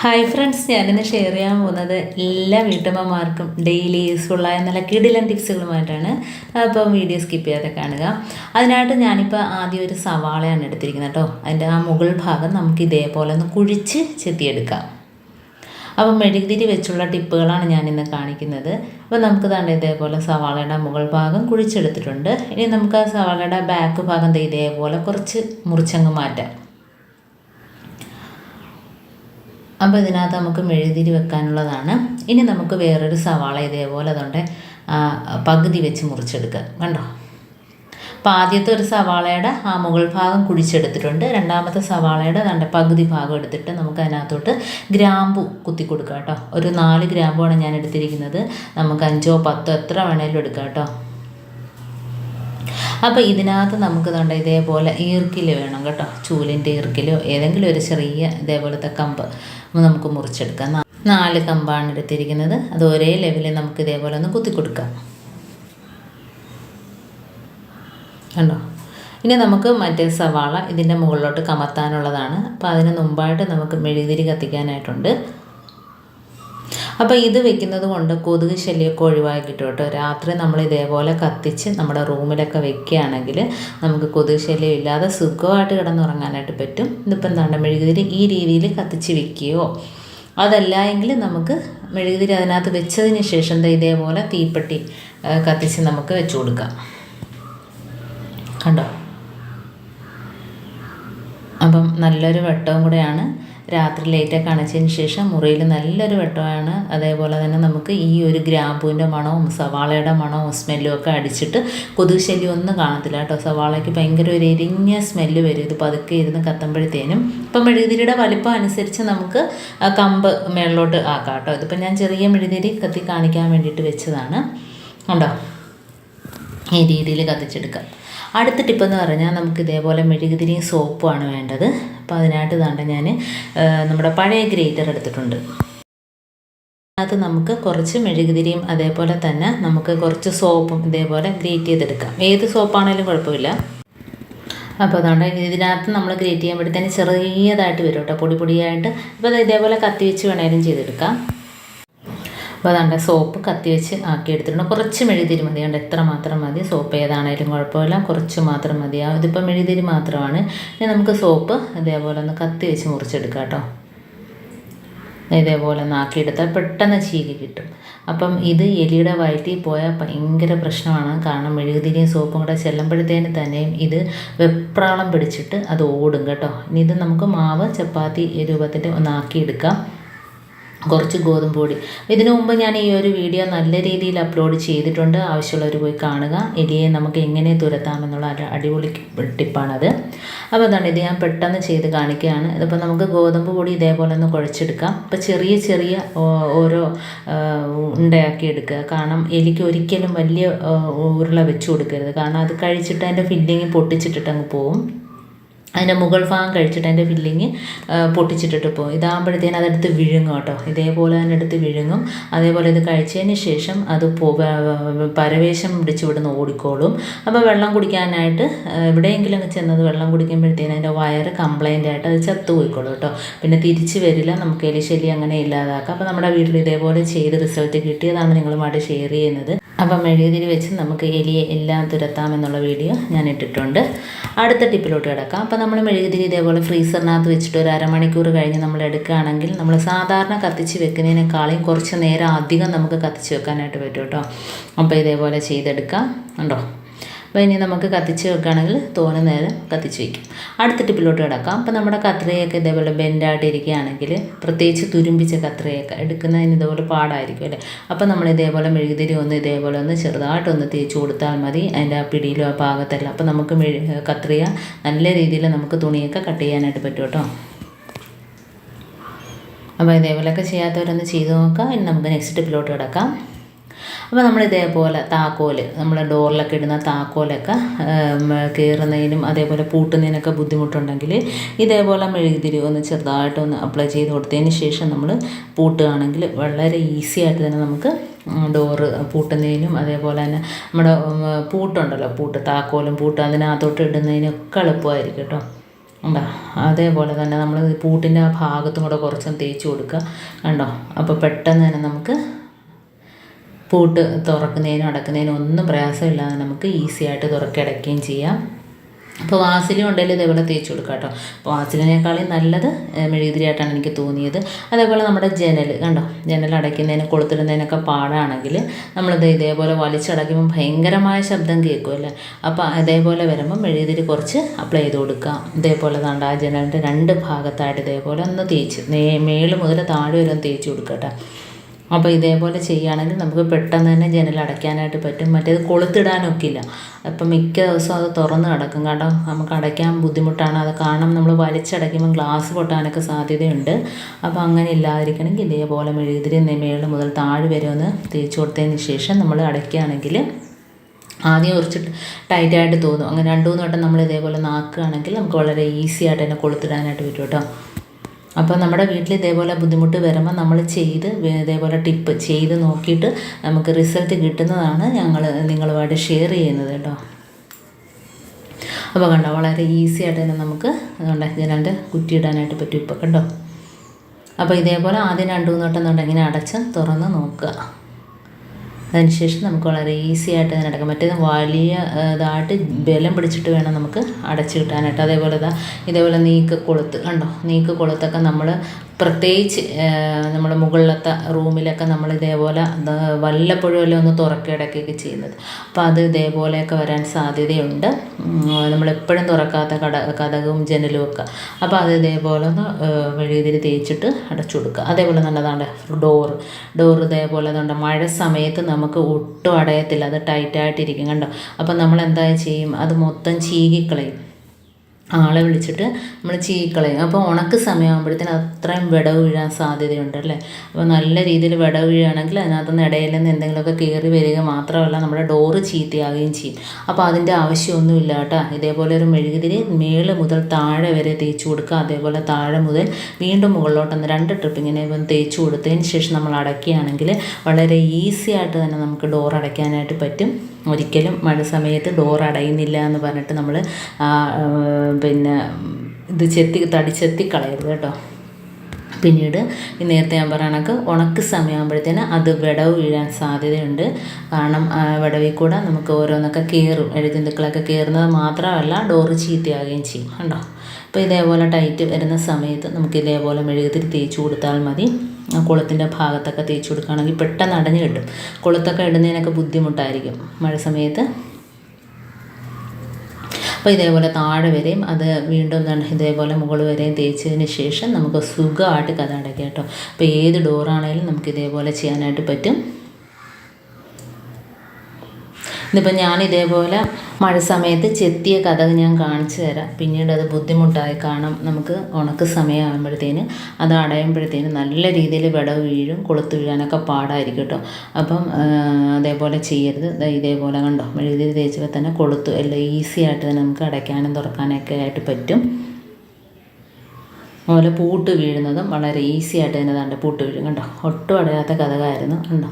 Hi friends, ഞാനിന്ന് share ചെയ്യാൻ പോകുന്നത് എല്ലാ വീട്ടമ്മമാർക്കും ഡെയിലി യൂസ്ഫുള്ളായ നല്ല കിടിലൻ ടിപ്സുകളുമായിട്ടാണ്. അപ്പം വീഡിയോ സ്കിപ്പ് ചെയ്യാതെ കാണുക. അതിനായിട്ട് ഞാനിപ്പോൾ ആദ്യം ഒരു സവാളയാണ് എടുത്തിരിക്കുന്നത് കേട്ടോ. അതിൻ്റെ ആ മുകൾ ഭാഗം നമുക്ക് ഇതേപോലെ ഒന്ന് കുഴിച്ച് ചെത്തിയെടുക്കാം. അപ്പം മെഴുകുതിരി വെച്ചുള്ള ടിപ്പുകളാണ് ഞാനിന്ന് കാണിക്കുന്നത്. അപ്പോൾ നമുക്ക് തന്നെ ഇതേപോലെ സവാളയുടെ മുകൾ ഭാഗം കുഴിച്ചെടുത്തിട്ടുണ്ട്. ഇനി നമുക്ക് ആ സവാളയുടെ ബാക്ക് ഭാഗം ഇതേപോലെ കുറച്ച് മുറിച്ചങ്ങ് മാറ്റാം. അപ്പോൾ ഇതിനകത്ത് നമുക്ക് മെഴുകുതിരി വെക്കാനുള്ളതാണ്. ഇനി നമുക്ക് വേറൊരു സവാള ഇതേപോലെ അതുകൊണ്ട് പകുതി വെച്ച് മുറിച്ചെടുക്കുക. കണ്ടോ? അപ്പോൾ ആദ്യത്തെ ഒരു സവാളയുടെ ആ മുകൾ ഭാഗം കുഴിച്ചെടുത്തിട്ടുണ്ട്. രണ്ടാമത്തെ സവാളയുടെ പകുതി ഭാഗം എടുത്തിട്ട് നമുക്ക് അതിനകത്തോട്ട് ഗ്രാമ്പു കുത്തി കൊടുക്കാം കേട്ടോ. ഒരു 4 ഗ്രാമ്പുമാണ് ഞാൻ എടുത്തിരിക്കുന്നത്. നമുക്ക് 5 10 എത്ര വേണേലും എടുക്കാം കേട്ടോ. അപ്പോൾ ഇതിനകത്ത് നമുക്ക് ഇതേപോലെ ഈർക്കിൽ വേണം കേട്ടോ. ചൂലിൻ്റെ ഈർക്കിലോ ഏതെങ്കിലും ഒരു ചെറിയ ഇതേപോലത്തെ കമ്പ് നമുക്ക് മുറിച്ചെടുക്കാം. 4 കമ്പാണ് എടുത്തിരിക്കുന്നത്. അത് ഒരേ ലെവലിൽ നമുക്ക് ഇതേപോലെ ഒന്ന് കുത്തി കൊടുക്കാം. കണ്ടോ? ഇനി നമുക്ക് മറ്റേ സവാള ഇതിൻ്റെ മുകളിലോട്ട് കമത്താനുള്ളതാണ്. അപ്പോൾ അതിന് മുമ്പായിട്ട് നമുക്ക് മെഴുകുതിരി കത്തിക്കാനായിട്ടുണ്ട്. അപ്പോൾ ഇത് വെക്കുന്നത് കൊണ്ട് കൊതുക് ശല്യമൊക്കെ ഒഴിവാക്കി കിട്ടും കേട്ടോ. രാത്രി നമ്മൾ ഇതേപോലെ കത്തിച്ച് നമ്മുടെ റൂമിലൊക്കെ വെക്കുകയാണെങ്കിൽ നമുക്ക് കൊതുക് ശല്യം ഇല്ലാതെ സുഖമായിട്ട് കിടന്നുറങ്ങാനായിട്ട് പറ്റും. ഇതിപ്പോൾ മെഴുകുതിരി ഈ രീതിയിൽ കത്തിച്ച് വെക്കുകയോ അതല്ല എങ്കിൽ നമുക്ക് മെഴുകുതിരി അതിനകത്ത് വെച്ചതിന് ശേഷം ഇതേപോലെ തീപ്പെട്ടി കത്തിച്ച് നമുക്ക് വെച്ച് കൊടുക്കാം. കണ്ടോ? അപ്പം നല്ലൊരു വെട്ടവും കൂടെയാണ്. രാത്രി ലേറ്റൊക്കെ അണച്ചതിന് ശേഷം മുറിയിൽ നല്ലൊരു വെട്ടമാണ്. അതേപോലെ തന്നെ നമുക്ക് ഈ ഒരു ഗ്രാമ്പൂവിൻ്റെ മണവും സവാളയുടെ മണവും സ്മെല്ലും ഒക്കെ അടിച്ചിട്ട് കൊതുക് ശല്യം ഒന്നും കാണത്തില്ല കേട്ടോ. സവാളയ്ക്ക് ഭയങ്കര ഒരു എരിഞ്ഞ സ്മെല്ല് വരും ഇത് പതുക്കെ ഇരുന്ന് കത്തുമ്പോഴത്തേനും. ഇപ്പം മെഴുകുതിരിയുടെ വലിപ്പം അനുസരിച്ച് നമുക്ക് കമ്പ് മേളിലോട്ട് ആക്കാം കേട്ടോ. ഇതിപ്പോൾ ഞാൻ ചെറിയ മെഴുകുതിരി കത്തി കാണിക്കാൻ വേണ്ടിയിട്ട് വെച്ചതാണ്. ഉണ്ടോ? ഈ രീതിയിൽ കത്തിച്ചെടുക്കാം. അടുത്ത ടിപ്പെന്ന് പറഞ്ഞാൽ നമുക്ക് ഇതേപോലെ മെഴുകുതിരിയും സോപ്പുമാണ് വേണ്ടത്. അപ്പോൾ അതിനായിട്ട് ഞാൻ നമ്മുടെ പഴയ ഗ്രേറ്റർ എടുത്തിട്ടുണ്ട്. അതിനകത്ത് നമുക്ക് കുറച്ച് മെഴുകുതിരിയും അതേപോലെ തന്നെ നമുക്ക് കുറച്ച് സോപ്പും ഇതേപോലെ ഗ്രേറ്റ് ചെയ്തെടുക്കാം. ഏത് സോപ്പാണേലും കുഴപ്പമില്ല. അപ്പോൾ ഇതിനകത്ത് നമ്മൾ ഗ്രേറ്റ് ചെയ്യുമ്പോഴത്തേന് ചെറിയതായിട്ട് വരും കേട്ടോ, പൊടി പൊടിയായിട്ട്. അപ്പോൾ അത് ഇതേപോലെ കത്തി വെച്ച് വേണേലും ചെയ്തെടുക്കാം. അപ്പോൾ സോപ്പ് കത്തി വെച്ച് ആക്കിയെടുത്തിട്ടുണ്ട്. കുറച്ച് മെഴുകുതിരി മതി. എത്ര മാത്രം മതി. സോപ്പ് ഏതാണേലും കുഴപ്പമില്ല, കുറച്ച് മാത്രം മതിയാവും. ഇതിപ്പോൾ മെഴുകുതിരി മാത്രമാണ്. ഇനി നമുക്ക് സോപ്പ് ഇതേപോലെ ഒന്ന് കത്തി വെച്ച് മുറിച്ചെടുക്കാം കേട്ടോ. ഇതേപോലെ ഒന്ന് ആക്കിയെടുത്താൽ പെട്ടെന്ന് ചീകി കിട്ടും. അപ്പം ഇത് എലിയുടെ വയറ്റിൽ പോയാൽ ഭയങ്കര പ്രശ്നമാണ്. കാരണം മെഴുകുതിരിയും സോപ്പും കൂടെ ചെല്ലുമ്പോഴത്തേന് തന്നെയും ഇത് വെപ്രാളം പിടിച്ചിട്ട് അത് ഓടും കേട്ടോ. ഇനി ഇത് നമുക്ക് മാവ് ചപ്പാത്തി രൂപത്തിൽ ഒന്ന് ആക്കിയെടുക്കാം. കുറച്ച് ഗോതമ്പ് പൊടി. ഇതിനു മുമ്പ് ഞാൻ ഈ ഒരു വീഡിയോ നല്ല രീതിയിൽ അപ്ലോഡ് ചെയ്തിട്ടുണ്ട്. ആവശ്യമുള്ളവർ പോയി കാണുക. എലിയെ നമുക്ക് എങ്ങനെ തുരത്താമെന്നുള്ള അടിപൊളി ടിപ്പാണത്. അപ്പോൾ ഇത് ഞാൻ പെട്ടെന്ന് ചെയ്ത് കാണിക്കുകയാണ്. ഇതിപ്പോൾ നമുക്ക് ഗോതമ്പ് പൊടി ഇതേപോലെ ഒന്ന് കുഴച്ചെടുക്കാം. ഇപ്പോൾ ചെറിയ ചെറിയ ഓരോ ഉണ്ടയാക്കി എടുക്കുക. കാരണം എലിക്ക് ഒരിക്കലും വലിയ ഉരുള വെച്ച് കൊടുക്കരുത്. കാരണം അത് കഴിച്ചിട്ട് അതിൻ്റെ ഫില്ലിങ് പൊട്ടിച്ചിട്ടിട്ട് അങ്ങ് പോവും. അതിൻ്റെ മുകൾ ഭാഗം കഴിച്ചിട്ട് അതിൻ്റെ ഫില്ലിങ് പൊട്ടിച്ചിട്ടിട്ട് പോകും. ഇതാകുമ്പോഴത്തേനും അതെടുത്ത് വിഴുങ്ങും കേട്ടോ. ഇതേപോലെ തന്നെ എടുത്ത് വിഴുങ്ങും. അതേപോലെ ഇത് കഴിച്ചതിന് ശേഷം അത് പരവേശം പിടിച്ച് ഇവിടുന്ന് ഓടിക്കോളും. അപ്പോൾ വെള്ളം കുടിക്കാനായിട്ട് എവിടെയെങ്കിലും ചെന്നത് വെള്ളം കുടിക്കുമ്പോഴത്തേനും അതിൻ്റെ വയറ് കംപ്ലൈൻ്റ് ആയിട്ട് അത് ചത്തുപോയിക്കോളും കേട്ടോ. പിന്നെ തിരിച്ച് വരില്ല. നമുക്ക് എലിശല്യം അങ്ങനെ ഇല്ലാതാക്കാം. അപ്പോൾ നമ്മുടെ വീട്ടിൽ ഇതേപോലെ ചെയ്ത് റിസൾട്ട് കിട്ടിയതാണ് നിങ്ങളുമായിട്ട് ഷെയർ ചെയ്യുന്നത്. അപ്പം മെഴുകുതിരി വെച്ച് നമുക്ക് എലിയെ എല്ലാം തുരത്താമെന്നുള്ള വീഡിയോ ഞാൻ ഇട്ടിട്ടുണ്ട്. അടുത്ത ടിപ്പിലോട്ട് കിടക്കാം. അപ്പോൾ നമ്മൾ മെഴുകുതിരി ഇതേപോലെ ഫ്രീസറിനകത്ത് വെച്ചിട്ട് ഒരു അരമണിക്കൂർ കഴിഞ്ഞ് നമ്മൾ എടുക്കുകയാണെങ്കിൽ നമ്മൾ സാധാരണ കത്തിച്ച് വെക്കുന്നതിനേക്കാളും കുറച്ച് നേരം അധികം നമുക്ക് കത്തിച്ച് വെക്കാനായിട്ട് പറ്റും കേട്ടോ. അപ്പോൾ ഇതേപോലെ ചെയ്തെടുക്കാം. ഉണ്ടോ? അപ്പോൾ ഇനി നമുക്ക് കത്തിച്ച് വെക്കുകയാണെങ്കിൽ തോനെ നേരം കത്തിച്ച് വയ്ക്കും. അടുത്ത ടിപ്പിലോട്ട് കിടക്കാം. അപ്പോൾ നമ്മുടെ കത്രികയൊക്കെ ഇതേപോലെ ബെൻഡായിട്ട് ഇരിക്കുകയാണെങ്കിൽ, പ്രത്യേകിച്ച് തുരുമ്പിച്ച കത്രികയൊക്കെ എടുക്കുന്നതിന് ഇതേപോലെ പാടായിരിക്കും അല്ലേ. അപ്പോൾ നമ്മൾ ഇതേപോലെ മെഴുകുതിരി ഇതേപോലെ ചെറുതായിട്ടൊന്ന് തേച്ച് കൊടുത്താൽ മതി. അതിൻ്റെ ആ പിടിയിലും ആ ഭാഗത്തെല്ലാം. അപ്പോൾ നമുക്ക് കത്രിക നല്ല രീതിയിൽ നമുക്ക് തുണിയൊക്കെ കട്ട് ചെയ്യാനായിട്ട് പറ്റും കേട്ടോ. അപ്പോൾ ഇതേപോലെയൊക്കെ ചെയ്യാത്തവരൊന്ന് ചെയ്ത് നോക്കാം. ഇനി നമുക്ക് നെക്സ്റ്റ് ടിപ്പിലോട്ട് കിടക്കാം. അപ്പോൾ നമ്മൾ ഇതേപോലെ താക്കോൽ, നമ്മൾ ഡോറിലൊക്കെ ഇടുന്ന താക്കോലൊക്കെ കയറുന്നതിനും അതേപോലെ പൂട്ടുന്നതിനൊക്കെ ബുദ്ധിമുട്ടുണ്ടെങ്കിൽ ഇതേപോലെ മെഴുകുതിരി ചെറുതായിട്ടൊന്ന് അപ്ലൈ ചെയ്ത് കൊടുത്തതിന് ശേഷം നമ്മൾ പൂട്ടുകയാണെങ്കിൽ വളരെ ഈസി ആയിട്ട് തന്നെ നമുക്ക് ഡോറ് പൂട്ടുന്നതിനും അതേപോലെ തന്നെ നമ്മുടെ പൂട്ടുണ്ടല്ലോ, താക്കോലും പൂട്ടും അതിനകത്തോട്ട് ഇടുന്നതിനൊക്കെ എളുപ്പമായിരിക്കും കേട്ടോ. ഉണ്ടോ? അതേപോലെ തന്നെ നമ്മൾ പൂട്ടിൻ്റെ ആ ഭാഗത്തും കൂടെ കുറച്ചൊന്ന് തേച്ച് കൊടുക്കുക. കണ്ടോ? അപ്പോൾ പെട്ടെന്ന് തന്നെ നമുക്ക് പൂട്ട് തുറക്കുന്നതിനും അടക്കുന്നതിനും ഒന്നും പ്രയാസമില്ലാതെ നമുക്ക് ഈസി ആയിട്ട് തുറക്കി അടയ്ക്കുകയും ചെയ്യാം. അപ്പോൾ വാസലിൻ ഉണ്ടെങ്കിൽ ഇതേപോലെ തേച്ച് കൊടുക്കുക കേട്ടോ. അപ്പോൾ വാസലിനേക്കാളും നല്ലത് മെഴുകുതിരിയായിട്ടാണ് എനിക്ക് തോന്നിയത്. അതേപോലെ നമ്മുടെ ജനൽ കണ്ടോ, ജനൽ അടയ്ക്കുന്നതിന് കൊളുത്തിടുന്നതിനൊക്കെ പാടാണെങ്കിൽ നമ്മളിത് ഇതേപോലെ വലിച്ചടയ്ക്കുമ്പോൾ ഭയങ്കരമായ ശബ്ദം കേൾക്കുമല്ലേ. അപ്പോൾ അതേപോലെ വരുമ്പോൾ മെഴുകുതിരി കുറച്ച് അപ്ലൈ ചെയ്ത് കൊടുക്കുക. ഇതേപോലെ ആ ജനലിൻ്റെ 2 ഭാഗത്തായിട്ട് ഇതേപോലെ ഒന്ന് തേച്ച് മേല് മുതൽ താഴെ വരെ ഒന്ന് തേച്ച് കൊടുക്കുക കേട്ടോ. അപ്പോൾ ഇതേപോലെ ചെയ്യുകയാണെങ്കിൽ നമുക്ക് പെട്ടെന്ന് തന്നെ ജനൽ അടയ്ക്കാനായിട്ട് പറ്റും. മറ്റേത് കൊളുത്തിടാനൊക്കില്ല. അപ്പം മിക്ക ദിവസവും അത് തുറന്ന് കിടക്കും. കാരണം നമുക്ക് അടയ്ക്കാൻ ബുദ്ധിമുട്ടാണ്. അത് കാരണം നമ്മൾ വലിച്ചടയ്ക്കുമ്പോൾ ഗ്ലാസ് പൊട്ടാനൊക്കെ സാധ്യതയുണ്ട്. അപ്പോൾ അങ്ങനെ ഇല്ലാതിരിക്കണമെങ്കിൽ ഇതേപോലെ മെഴുകുതിരി മേളിൽ മുതൽ താഴെ വരെ ഒന്ന് തേച്ച് കൊടുത്തതിന് ശേഷം നമ്മൾ അടയ്ക്കുകയാണെങ്കിൽ ആദ്യം കുറച്ച് ടൈറ്റായിട്ട് തോന്നും. അങ്ങനെ 2-3 വട്ടം നമ്മൾ ഇതേപോലെ നാക്കുകയാണെങ്കിൽ നമുക്ക് വളരെ ഈസി ആയിട്ട് തന്നെ കൊളുത്തിടാനായിട്ട് പറ്റും കേട്ടോ. അപ്പോൾ നമ്മുടെ വീട്ടിൽ ഇതേപോലെ ബുദ്ധിമുട്ട് വരുമ്പോൾ നമ്മൾ ഇതേപോലെ ടിപ്പ് ചെയ്ത് നോക്കിയിട്ട് നമുക്ക് റിസൾട്ട് കിട്ടുന്നതാണ് ഞങ്ങൾ നിങ്ങളുമായിട്ട് ഷെയർ ചെയ്യുന്നത് കേട്ടോ. അപ്പോൾ കണ്ടോ, വളരെ ഈസി ആയിട്ട് തന്നെ നമുക്ക് ജനലിൻ്റെ കുറ്റി ഇടാനായിട്ട് പറ്റും ഇപ്പോൾ കണ്ടോ. അപ്പോൾ ഇതേപോലെ ആദ്യം 2-3 വട്ടം ഇങ്ങനെ അടച്ച് തുറന്ന് നോക്കുക. അതിനുശേഷം നമുക്ക് വളരെ ഈസി ആയിട്ട് തന്നെ അടക്കാം. മറ്റേത് വലിയ ഇതായിട്ട് ബലം പിടിച്ചിട്ട് വേണം നമുക്ക് അടച്ച് കിട്ടാനായിട്ട്. അതേപോലെ ഇതേപോലെ നീക്ക് കൊളുത്തൊക്കെ നമ്മൾ പ്രത്യേകിച്ച് നമ്മൾ മുകളിലത്തെ റൂമിലൊക്കെ നമ്മൾ ഇതേപോലെ വല്ലപ്പോഴും എല്ലാം ഒന്ന് തുറക്കിടയ്ക്കൊക്കെ ചെയ്യുന്നത്. അപ്പോൾ അത് ഇതേപോലെയൊക്കെ വരാൻ സാധ്യതയുണ്ട്. നമ്മളെപ്പോഴും തുറക്കാത്ത കതകും ജനലും ഒക്കെ. അപ്പോൾ അത് ഇതേപോലെ ഒന്ന് മെഴുകുതിരി തേച്ചിട്ട് അടച്ചു കൊടുക്കുക. അതേപോലെ നല്ലതാണ് ഡോർ ഇതേപോലെ മഴ സമയത്ത് നമുക്ക് ഒട്ടും അടയത്തില്ല, അത് ടൈറ്റായിട്ടിരിക്കും കണ്ടോ. അപ്പം നമ്മൾ എന്താ ചെയ്യും, അത് മൊത്തം ചീകിക്കളയും. ആളെ വിളിച്ചിട്ട് നമ്മൾ ചീക്കളയും. അപ്പോൾ ഉണക്ക് സമയമാകുമ്പോഴത്തേന് അത്രയും വിടവ് വീഴാൻ സാധ്യതയുണ്ടല്ലേ. അപ്പോൾ നല്ല രീതിയിൽ വിടവ് വീഴുകയാണെങ്കിൽ അതിനകത്തുനിന്ന് ഇടയിൽ നിന്ന് എന്തെങ്കിലുമൊക്കെ കയറി വരിക മാത്രമല്ല നമ്മുടെ ഡോറ് ചീത്തയാവുകയും ചെയ്യും. അപ്പോൾ അതിൻ്റെ ആവശ്യമൊന്നുമില്ല കേട്ടോ. ഇതേപോലെ ഒരു മെഴുകുതിരി മേല് മുതൽ താഴെ വരെ തേച്ച് കൊടുക്കുക. അതേപോലെ താഴെ മുതൽ വീണ്ടും മുകളിലോട്ടൊന്ന് 2 ട്രിപ്പ് ഇങ്ങനെ തേച്ച് കൊടുത്തതിന് ശേഷം നമ്മൾ അടയ്ക്കുകയാണെങ്കിൽ വളരെ ഈസി ആയിട്ട് തന്നെ നമുക്ക് ഡോർ അടയ്ക്കാനായിട്ട് പറ്റും. ഒരിക്കലും മഴ സമയത്ത് ഡോർ അടയുന്നില്ല എന്ന് പറഞ്ഞിട്ട് നമ്മൾ ഇത് തടി കളയരുത് കേട്ടോ. പിന്നീട് നേരത്തെ ഞാൻ പറഞ്ഞ കണക്ക് ഉണക്ക് സമയമാകുമ്പോഴത്തേന് അത് വിടവ് വീഴാൻ സാധ്യതയുണ്ട്. കാരണം വിടവിൽ കൂടെ നമുക്ക് ഓരോന്നൊക്കെ കയറും, എഴുതിന്തുക്കളൊക്കെ കയറുന്നത് മാത്രമല്ല ഡോറ് ചീത്തയാകുകയും ചെയ്യും കണ്ടോ. അപ്പോൾ ഇതേപോലെ ടൈറ്റ് വരുന്ന സമയത്ത് നമുക്ക് ഇതേപോലെ മെഴുകുതിരി തേച്ച് കൊടുത്താൽ മതി. കുളത്തിൻ്റെ ഭാഗത്തൊക്കെ തേച്ച് കൊടുക്കുകയാണെങ്കിൽ പെട്ടെന്ന് അടഞ്ഞു കിട്ടും. കുളത്തൊക്കെ ഇടുന്നതിനൊക്കെ ബുദ്ധിമുട്ടായിരിക്കും മഴ സമയത്ത്. അപ്പോൾ ഇതേപോലെ താഴെ വരെയും അത് വീണ്ടും ഇതേപോലെ മുകൾ വരെയും തേച്ചതിന് ശേഷം നമുക്ക് സുഖമായിട്ട് കഥ അടയ്ക്കാം കേട്ടോ. അപ്പോൾ ഏത് ഡോറാണെങ്കിലും നമുക്ക് ഇതേപോലെ ചെയ്യാനായിട്ട് പറ്റും. ഇതിപ്പോൾ ഞാനിതേപോലെ മഴ സമയത്ത് ചെത്തിയ കഥ ഞാൻ കാണിച്ചു തരാം. പിന്നീട് അത് ബുദ്ധിമുട്ടായി കാണാം. നമുക്ക് ഉണക്ക് സമയമാകുമ്പോഴത്തേന് അത് അടയുമ്പോഴത്തേന് നല്ല രീതിയിൽ വിടവ് വീഴും, കൊളുത്ത് വീഴാനൊക്കെ പാടായിരിക്കും കേട്ടോ. അപ്പം അതേപോലെ ചെയ്യരുത്. ഇതേപോലെ കണ്ടോ, മെഴുകുതിരി തേച്ചപ്പോൾ തന്നെ കൊളുത്ത് എല്ലാം ഈസി ആയിട്ട് തന്നെ നമുക്ക് അടയ്ക്കാനും തുറക്കാനൊക്കെ ആയിട്ട് പറ്റും. അതുപോലെ പൂട്ട് വീഴുന്നതും വളരെ ഈസി ആയിട്ട് തന്നെ പൂട്ട് വീഴും കണ്ടോ. ഒട്ടും അടയാത്ത കഥകായിരുന്നു കണ്ടോ.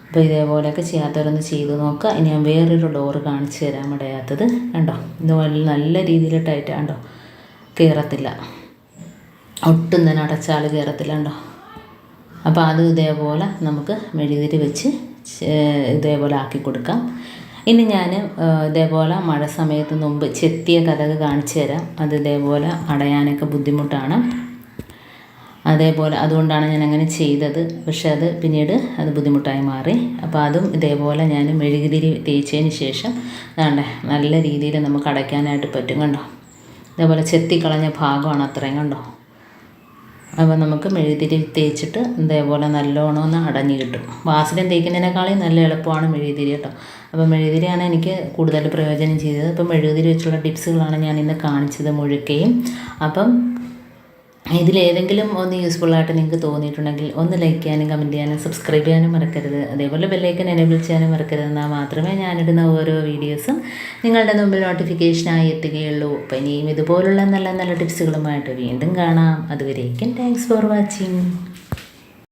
അപ്പോൾ ഇതേപോലെയൊക്കെ ചെയ്യാത്തവരൊന്ന് ചെയ്ത് നോക്കുക. ഇനി ഞാൻ വേറൊരു ഡോറ് കാണിച്ചു തരാൻ ഇടയാത്തത് കണ്ടോ. ഇത് നല്ല രീതിയിൽ ടൈറ്റ് കണ്ടോ, കയറത്തില്ല, ഒട്ടും തന്നെ അടച്ചാൽ കയറത്തില്ല കണ്ടോ. അപ്പോൾ അത് ഇതേപോലെ നമുക്ക് മെഴുകുതിരി വെച്ച് ഇതേപോലെ ആക്കി കൊടുക്കാം. ഇനി ഞാൻ ഇതേപോലെ മഴ സമയത്ത് മുമ്പ് ചെത്തിയ കഥക് കാണിച്ചു തരാം. അത് ഇതേപോലെ അടയാനൊക്കെ ബുദ്ധിമുട്ടാണ്. അതുകൊണ്ടാണ് ഞാൻ അങ്ങനെ ചെയ്തത്. പക്ഷെ അത് പിന്നീട് ബുദ്ധിമുട്ടായി മാറി. അപ്പോൾ അതും ഇതേപോലെ ഞാൻ മെഴുകുതിരി തേച്ചതിന് ശേഷം നല്ല രീതിയിൽ നമുക്ക് അടയ്ക്കാനായിട്ട് പറ്റും കണ്ടോ. ഇതേപോലെ ചെത്തിക്കളഞ്ഞ ഭാഗമാണ് അത്രയും കണ്ടോ. അപ്പോൾ നമുക്ക് മെഴുകുതിരി തേച്ചിട്ട് ഇതേപോലെ നല്ലോണം ഒന്ന് അടഞ്ഞു കിട്ടും. വാസലിൻ തേക്കുന്നതിനേക്കാളും നല്ല എളുപ്പമാണ് മെഴുകുതിരി കേട്ടോ. അപ്പോൾ മെഴുകുതിരിയാണ് എനിക്ക് കൂടുതൽ പ്രയോജനം ചെയ്തത്. അപ്പോൾ മെഴുകുതിരി വെച്ചുള്ള ടിപ്സുകളാണ് ഞാൻ ഇന്ന് കാണിച്ചത് മുഴുക്കയും. അപ്പം ഇതിലേതെങ്കിലും ഒന്ന് യൂസ്ഫുള്ളായിട്ട് നിങ്ങൾക്ക് തോന്നിയിട്ടുണ്ടെങ്കിൽ ഒന്ന് ലൈക്ക് ചെയ്യാനും കമൻറ്റ് ചെയ്യാനും സബ്സ്ക്രൈബ് ചെയ്യാനും മറക്കരുത്. അതേപോലെ ബെല്ലൈക്കൻ എനേബിൾ ചെയ്യാനും മറക്കരുത്. എന്നാൽ മാത്രമേ ഞാനിടുന്ന ഓരോ വീഡിയോസും നിങ്ങളുടെ മുമ്പിൽ നോട്ടിഫിക്കേഷനായി എത്തുകയുള്ളൂ. അപ്പോൾ ഇനിയും ഇതുപോലുള്ള നല്ല നല്ല ടിപ്സുകളുമായിട്ട് വീണ്ടും കാണാം. അതുവരേക്കും താങ്ക്സ് ഫോർ വാച്ചിങ്.